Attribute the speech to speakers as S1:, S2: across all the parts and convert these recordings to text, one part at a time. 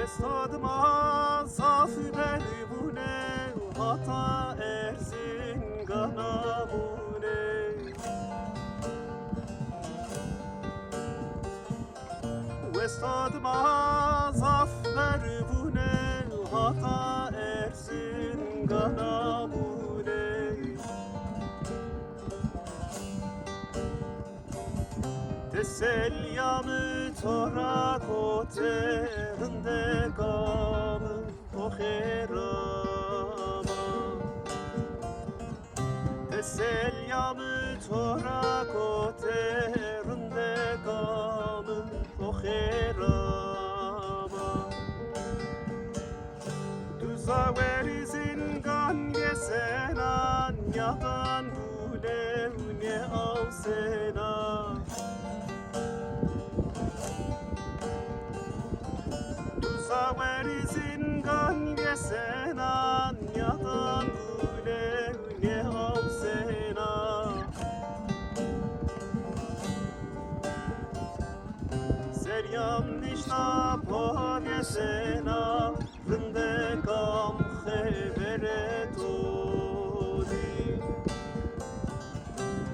S1: Vestadıma zafer bu ne, hata Erzingana bu ne. Vestadıma zafer bu ne, hata Erzingana bu ne. Teselyamı tora koterinde gamı oherama. Teselyamı tora koterinde gamı oherama. Duza verizin gan yesenan yadan bu levne avsena. Verizin gan yesenan yadan gule ne avsena. Seryam nişna por yesena rinde kam khebere todi.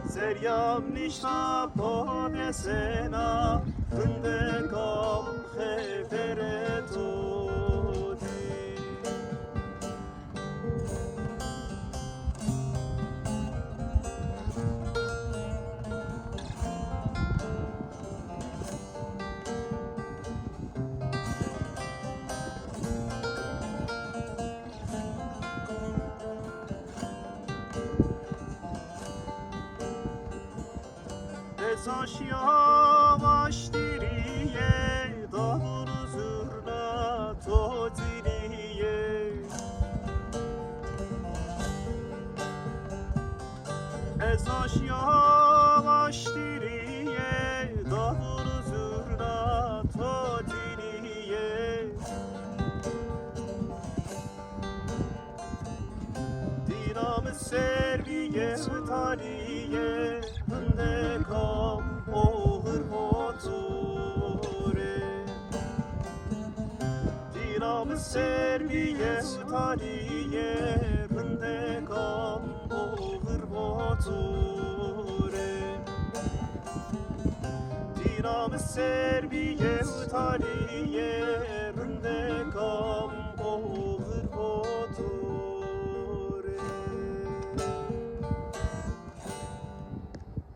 S1: Seryam nişna por yesena rinde kam khebere todi. Bezaş yavaş diriye, davul zurna to diriye. Bezaş yavaş diriye, davul zurna to diriye. Dinamı serviye tariye, hınde kam oğır motore. Dinamı serviye tariye, hınde kam oğır motore. Dinamı serviye tariye.